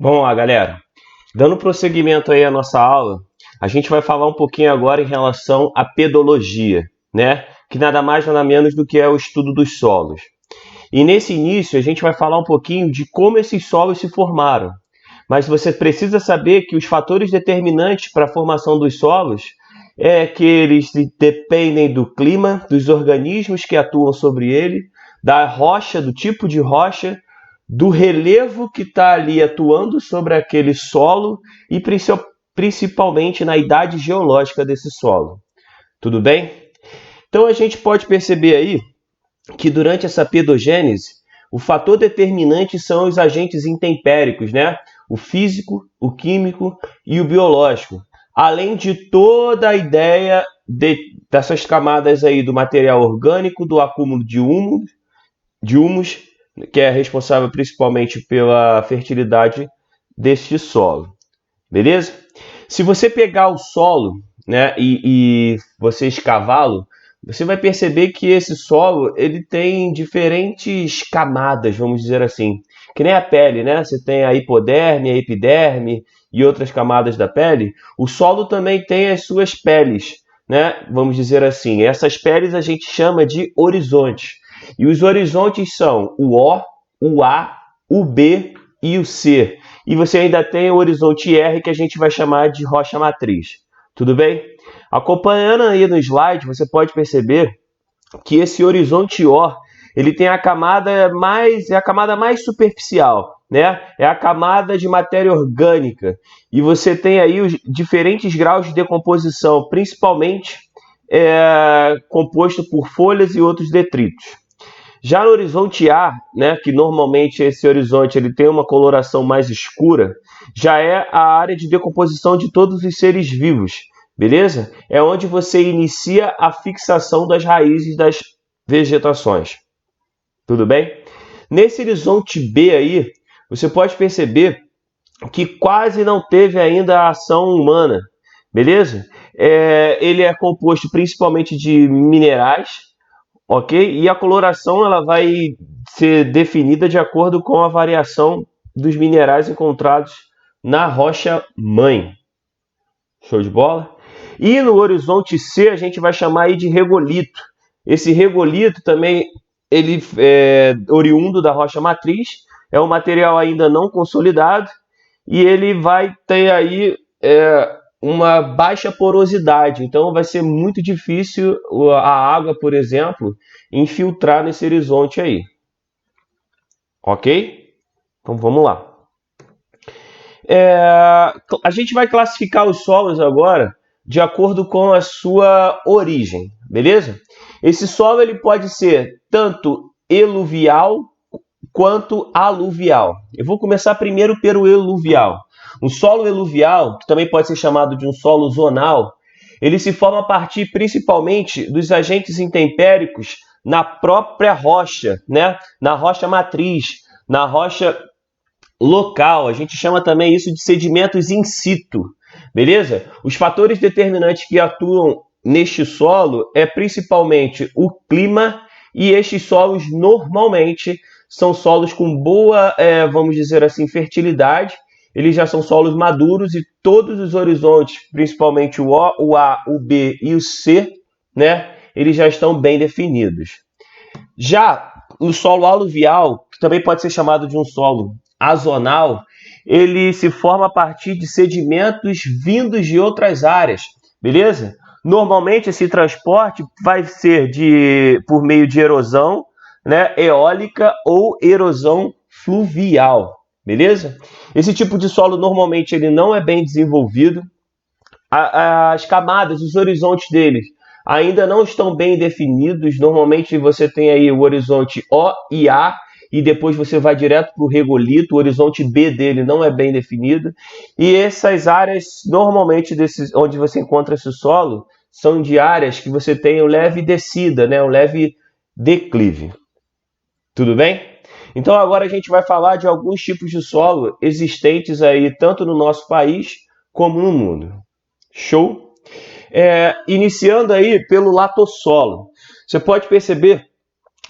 Vamos lá, galera. Dando prosseguimento aí à nossa aula, a gente vai falar um pouquinho agora em relação à pedologia, né? Que nada mais nada menos do que é o estudo dos solos. E nesse início a gente vai falar um pouquinho de como esses solos se formaram. Mas você precisa saber que os fatores determinantes para a formação dos solos é que eles dependem do clima, dos organismos que atuam sobre ele, da rocha, do tipo de rocha, do relevo que está ali atuando sobre aquele solo e principalmente na idade geológica desse solo. Tudo bem? Então a gente pode perceber aí que durante essa pedogênese, o fator determinante são os agentes intempéricos, né? O físico, o químico e o biológico. Além de toda a ideia dessas camadas aí do material orgânico, do acúmulo de humus, que é responsável principalmente pela fertilidade deste solo. Beleza? Se você pegar o solo, né, e você escavá-lo, você vai perceber que esse solo ele tem diferentes camadas, vamos dizer assim. Que nem a pele, né? Você tem a hipoderme, a epiderme e outras camadas da pele. O solo também tem as suas peles, né? Vamos dizer assim. Essas peles a gente chama de horizontes. E os horizontes são o O, o A, o B e o C. E você ainda tem o horizonte R, que a gente vai chamar de rocha matriz. Tudo bem? Acompanhando aí no slide, você pode perceber que esse horizonte O, ele tem a camada mais superficial, né? É a camada de matéria orgânica. E você tem aí os diferentes graus de decomposição, principalmente composto por folhas e outros detritos. Já no horizonte A, né, que normalmente esse horizonte ele tem uma coloração mais escura, já é a área de decomposição de todos os seres vivos, beleza? É onde você inicia a fixação das raízes das vegetações. Tudo bem? Nesse horizonte B aí, você pode perceber que quase não teve ainda a ação humana, beleza? Ele é composto principalmente de minerais, ok? E a coloração ela vai ser definida de acordo com a variação dos minerais encontrados na rocha mãe. Show de bola? E no horizonte C a gente vai chamar aí de regolito. Esse regolito também ele é oriundo da rocha matriz, é um material ainda não consolidado e ele vai ter aí uma baixa porosidade, então vai ser muito difícil a água, por exemplo, infiltrar nesse horizonte aí. Ok? Então vamos lá. A gente vai classificar os solos agora de acordo com a sua origem, beleza? Esse solo ele pode ser tanto eluvial quanto aluvial. Eu vou começar primeiro pelo eluvial. Um solo eluvial, que também pode ser chamado de um solo zonal, ele se forma a partir principalmente dos agentes intempéricos na própria rocha, né? Na rocha matriz, na rocha local. A gente chama também isso de sedimentos in situ, beleza? Os fatores determinantes que atuam neste solo é principalmente o clima, e estes solos normalmente são solos com boa, vamos dizer assim, fertilidade. Eles já são solos maduros e todos os horizontes, principalmente o O, o A, o B e o C, né, eles já estão bem definidos. Já no solo aluvial, que também pode ser chamado de um solo azonal, ele se forma a partir de sedimentos vindos de outras áreas, beleza? Normalmente esse transporte vai ser por meio de erosão, né, eólica ou erosão fluvial, beleza? Esse tipo de solo normalmente ele não é bem desenvolvido, as camadas, os horizontes deles ainda não estão bem definidos. Normalmente você tem aí o horizonte O e A, e depois você vai direto para o regolito. O horizonte B dele não é bem definido. E essas áreas, normalmente, onde você encontra esse solo, são de áreas que você tem um leve descida, né? Um leve declive. Tudo bem? Então agora a gente vai falar de alguns tipos de solo existentes aí, tanto no nosso país como no mundo. Show? Iniciando aí pelo latossolo. Você pode perceber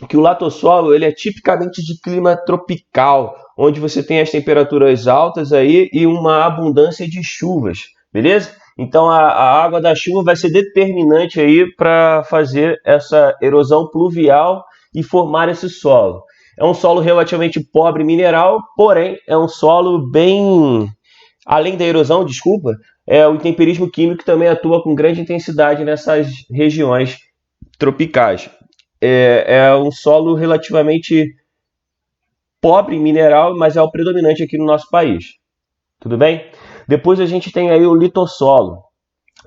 que o latossolo ele é tipicamente de clima tropical, onde você tem as temperaturas altas aí e uma abundância de chuvas, beleza? Então a água da chuva vai ser determinante aí para fazer essa erosão pluvial e formar esse solo. É um solo relativamente pobre em mineral, porém é um solo bem, além da erosão, desculpa, o intemperismo químico também atua com grande intensidade nessas regiões tropicais. É um solo relativamente pobre em mineral, mas é o predominante aqui no nosso país. Tudo bem? Depois a gente tem aí o litossolo.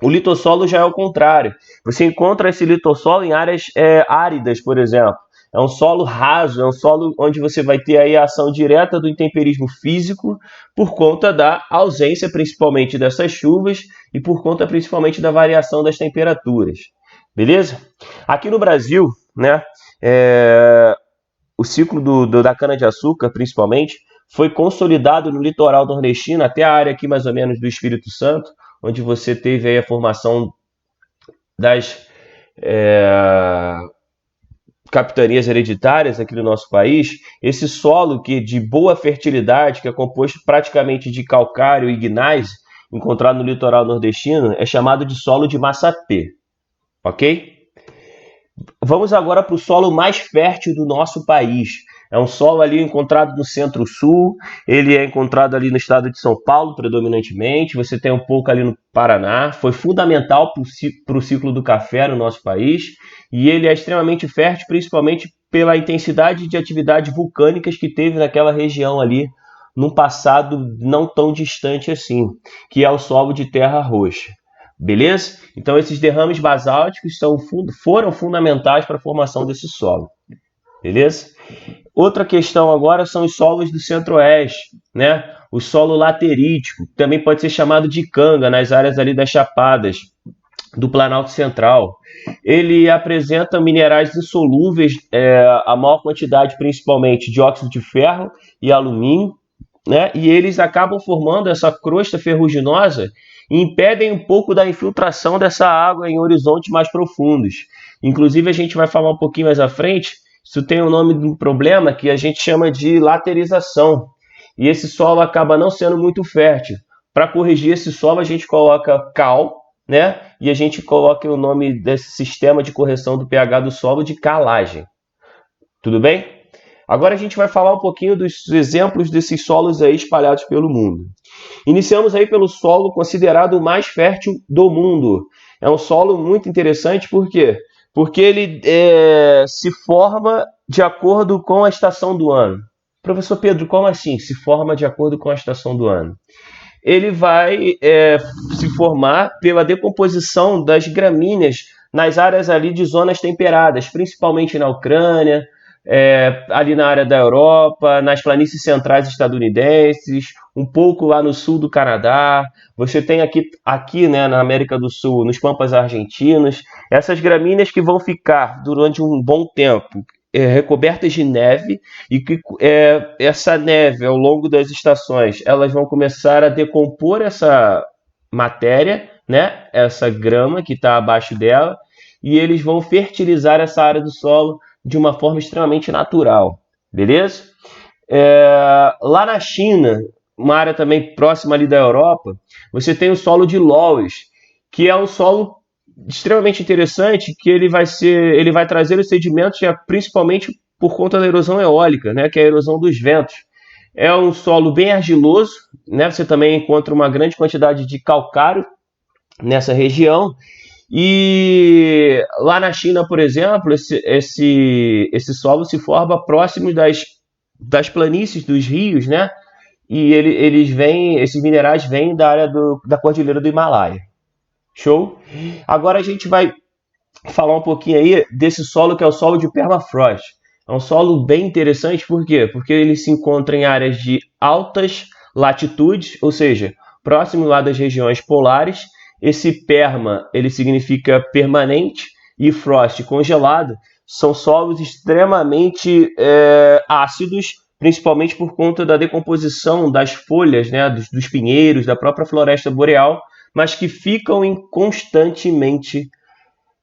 O litossolo já é o contrário. Você encontra esse litossolo em áreas áridas, por exemplo. É um solo raso, é um solo onde você vai ter aí a ação direta do intemperismo físico por conta da ausência, principalmente, dessas chuvas e por conta, principalmente, da variação das temperaturas. Beleza? Aqui no Brasil, né, o ciclo da cana-de-açúcar, principalmente, foi consolidado no litoral nordestino, até a área aqui mais ou menos do Espírito Santo, onde você teve aí a formação das capitanias hereditárias aqui no nosso país. Esse solo que de boa fertilidade, que é composto praticamente de calcário e gneiss, encontrado no litoral nordestino, é chamado de solo de Massapê, ok? Vamos agora para o solo mais fértil do nosso país. É um solo ali encontrado no centro-sul, ele é encontrado ali no estado de São Paulo, predominantemente. Você tem um pouco ali no Paraná. Foi fundamental para o ciclo do café no nosso país. E ele é extremamente fértil, principalmente pela intensidade de atividades vulcânicas que teve naquela região ali, num passado não tão distante assim, que é o solo de terra roxa. Beleza? Então esses derrames basálticos foram fundamentais para a formação desse solo. Beleza? Outra questão agora são os solos do centro-oeste, né? O solo laterítico, que também pode ser chamado de canga, nas áreas ali das chapadas do Planalto Central. Ele apresenta minerais insolúveis, a maior quantidade principalmente de óxido de ferro e alumínio, né? E eles acabam formando essa crosta ferruginosa e impedem um pouco da infiltração dessa água em horizontes mais profundos. Inclusive, a gente vai falar um pouquinho mais à frente, isso tem o nome de um problema que a gente chama de laterização. E esse solo acaba não sendo muito fértil. Para corrigir esse solo, a gente coloca cal, né? E a gente coloca o nome desse sistema de correção do pH do solo de calagem. Tudo bem? Agora a gente vai falar um pouquinho dos exemplos desses solos aí espalhados pelo mundo. Iniciamos aí pelo solo considerado o mais fértil do mundo. É um solo muito interessante, por quê? Porque ele se forma de acordo com a estação do ano. Professor Pedro, como assim se forma de acordo com a estação do ano? Ele vai se formar pela decomposição das gramíneas nas áreas ali de zonas temperadas, principalmente na Ucrânia, ali na área da Europa, nas planícies centrais estadunidenses, um pouco lá no sul do Canadá. Você tem aqui, né, na América do Sul, nos pampas argentinos, essas gramíneas que vão ficar durante um bom tempo recobertas de neve, e que essa neve, ao longo das estações, elas vão começar a decompor essa matéria, né, essa grama que está abaixo dela, e eles vão fertilizar essa área do solo de uma forma extremamente natural, beleza? Lá na China, uma área também próxima ali da Europa, você tem o solo de Loess, que é um solo extremamente interessante, que ele vai trazer os sedimentos principalmente por conta da erosão eólica, né, que é a erosão dos ventos. É um solo bem argiloso, né, você também encontra uma grande quantidade de calcário nessa região. E lá na China, por exemplo, esse solo se forma próximo das planícies, dos rios, né? E esses minerais vêm da área da Cordilheira do Himalaia. Show? Agora a gente vai falar um pouquinho aí desse solo que é o solo de permafrost. É um solo bem interessante, por quê? Porque ele se encontra em áreas de altas latitudes, ou seja, próximo lá das regiões polares. Esse perma, ele significa permanente, e frost, congelado. São solos extremamente ácidos, principalmente por conta da decomposição das folhas, né, dos pinheiros, da própria floresta boreal, mas que ficam constantemente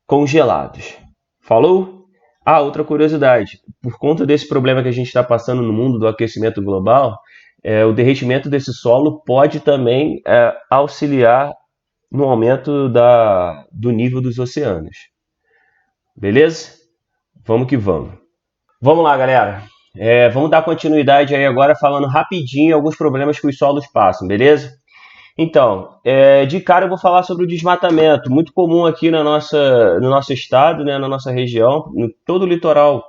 congelados. Falou? Ah, outra curiosidade, por conta desse problema que a gente está passando no mundo do aquecimento global, o derretimento desse solo pode também auxiliar no aumento do nível dos oceanos. Beleza? Vamos que vamos. Vamos lá, galera. Vamos dar continuidade aí agora falando rapidinho alguns problemas que os solos passam, beleza? Então, de cara eu vou falar sobre o desmatamento, muito comum aqui no nosso estado, né, na nossa região, em todo o litoral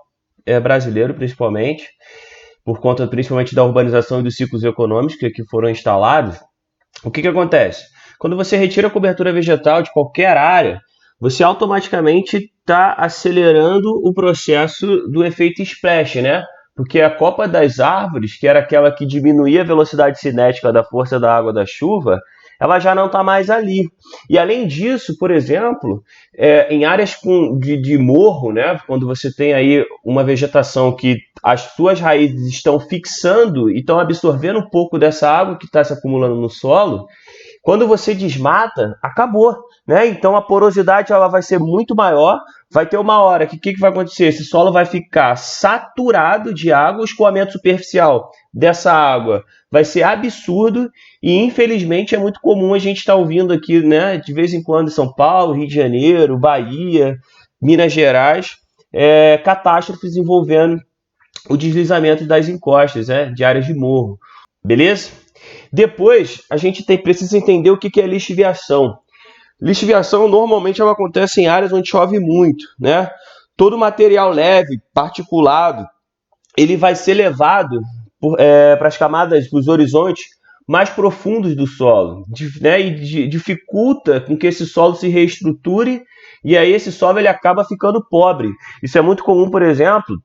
brasileiro principalmente, por conta principalmente da urbanização e dos ciclos econômicos que aqui foram instalados. O que acontece? Quando você retira a cobertura vegetal de qualquer área, você automaticamente está acelerando o processo do efeito splash, né? Porque a copa das árvores, que era aquela que diminuía a velocidade cinética da força da água da chuva, ela já não está mais ali. E além disso, por exemplo, em áreas de morro, né, quando você tem aí uma vegetação que as suas raízes estão fixando e estão absorvendo um pouco dessa água que está se acumulando no solo, quando você desmata, acabou, né? Então a porosidade ela vai ser muito maior. Vai ter uma hora que o que vai acontecer? Esse solo vai ficar saturado de água, o escoamento superficial dessa água vai ser absurdo e infelizmente é muito comum a gente estar ouvindo aqui, né, de vez em quando em São Paulo, Rio de Janeiro, Bahia, Minas Gerais, catástrofes envolvendo o deslizamento das encostas, né, de áreas de morro. Beleza? Depois, a gente precisa entender o que é lixiviação. Lixiviação normalmente ela acontece em áreas onde chove muito, né? Todo material leve, particulado, ele vai ser levado para as camadas, para os horizontes mais profundos do solo, né? E dificulta com que esse solo se reestruture e aí esse solo ele acaba ficando pobre. Isso é muito comum, por exemplo,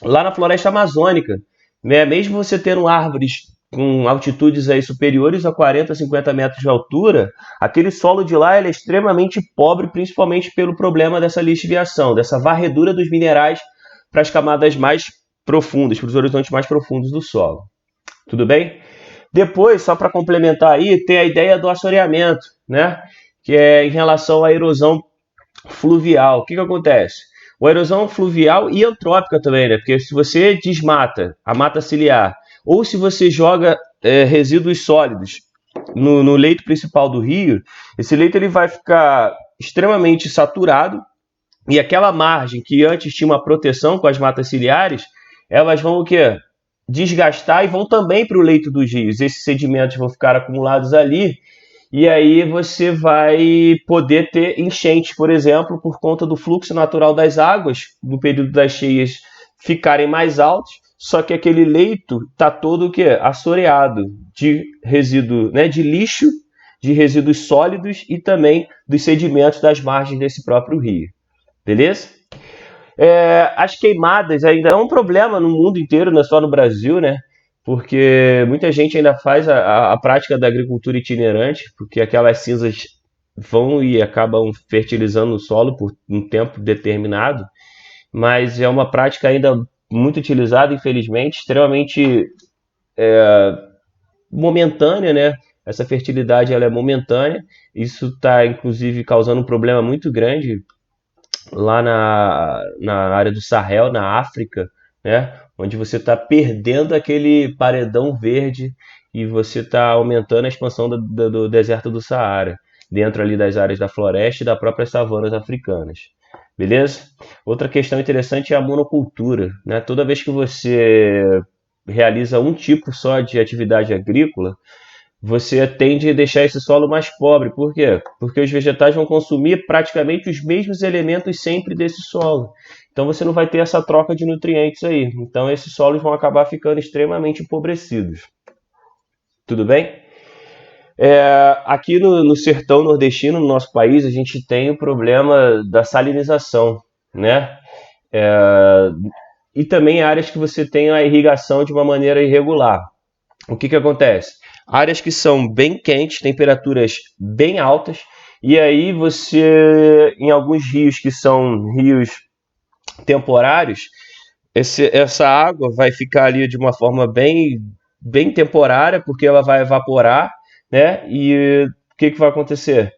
lá na floresta amazônica, né? Mesmo você tendo árvores com altitudes aí superiores a 40, 50 metros de altura, aquele solo de lá é extremamente pobre, principalmente pelo problema dessa lixiviação, dessa varredura dos minerais para as camadas mais profundas, para os horizontes mais profundos do solo. Tudo bem? Depois, só para complementar aí, tem a ideia do assoreamento, né? Que é em relação à erosão fluvial. O que acontece? A erosão fluvial e antrópica também, né? Porque se você desmata a mata ciliar ou se você joga resíduos sólidos no leito principal do rio, esse leito ele vai ficar extremamente saturado e aquela margem que antes tinha uma proteção com as matas ciliares, elas vão o quê? Desgastar e vão também para o leito dos rios. Esses sedimentos vão ficar acumulados ali e aí você vai poder ter enchentes, por exemplo, por conta do fluxo natural das águas no período das cheias ficarem mais altos, só que aquele leito está todo o quê? Assoreado de resíduo, né, de lixo, de resíduos sólidos e também dos sedimentos das margens desse próprio rio. Beleza? As queimadas ainda é um problema no mundo inteiro, não é só no Brasil, né? Porque muita gente ainda faz a prática da agricultura itinerante, porque aquelas cinzas vão e acabam fertilizando o solo por um tempo determinado, mas é uma prática ainda muito utilizada, infelizmente, extremamente momentânea, né? Essa fertilidade ela é momentânea, isso está inclusive causando um problema muito grande lá na área do Sahel, na África, né? Onde você está perdendo aquele paredão verde e você está aumentando a expansão do deserto do Saara, dentro ali das áreas da floresta e das próprias savanas africanas. Beleza? Outra questão interessante é a monocultura, né? Toda vez que você realiza um tipo só de atividade agrícola, você tende a deixar esse solo mais pobre. Por quê? Porque os vegetais vão consumir praticamente os mesmos elementos sempre desse solo. Então você não vai ter essa troca de nutrientes aí. Então esses solos vão acabar ficando extremamente empobrecidos. Tudo bem? Aqui no sertão nordestino, no nosso país, a gente tem o problema da salinização, né? E também áreas que você tem a irrigação de uma maneira irregular. O que acontece? Áreas que são bem quentes, temperaturas bem altas, e aí você, em alguns rios que são rios temporários, essa água vai ficar ali de uma forma bem temporária, porque ela vai evaporar, né? E o que vai acontecer?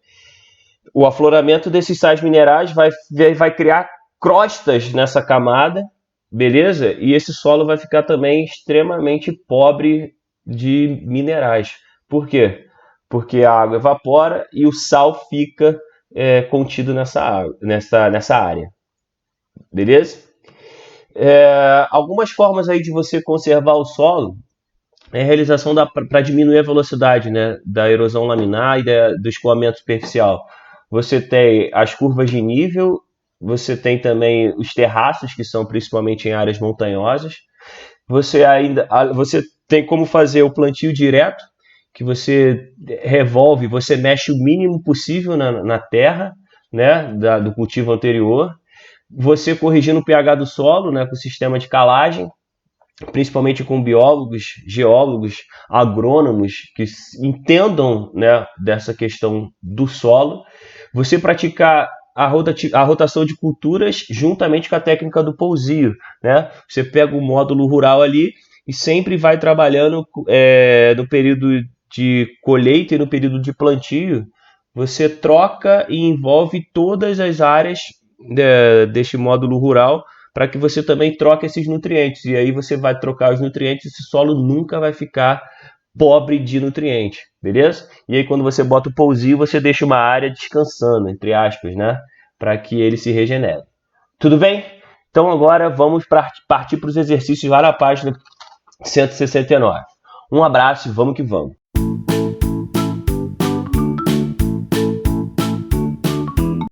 O afloramento desses sais minerais vai criar crostas nessa camada, beleza? E esse solo vai ficar também extremamente pobre de minerais. Por quê? Porque a água evapora e o sal fica contido nessa área, beleza? Algumas formas aí de você conservar o solo é a realização para diminuir a velocidade, né, da erosão laminar e do escoamento superficial. Você tem as curvas de nível, você tem também os terraços, que são principalmente em áreas montanhosas. Você tem como fazer o plantio direto, que você revolve, você mexe o mínimo possível na terra, né, do cultivo anterior. Você corrigindo o pH do solo, né, com o sistema de calagem, principalmente com biólogos, geólogos, agrônomos que entendam, né, dessa questão do solo. Você praticar a rotação de culturas juntamente com a técnica do pousio, né? Você pega o módulo rural ali e sempre vai trabalhando no período de colheita e no período de plantio. Você troca e envolve todas as áreas deste módulo rural para que você também troque esses nutrientes. E aí você vai trocar os nutrientes, esse solo nunca vai ficar pobre de nutrientes, beleza? E aí quando você bota o pousio, você deixa uma área descansando, entre aspas, né? Para que ele se regenere. Tudo bem? Então agora vamos partir para os exercícios lá na página 169. Um abraço e vamos que vamos.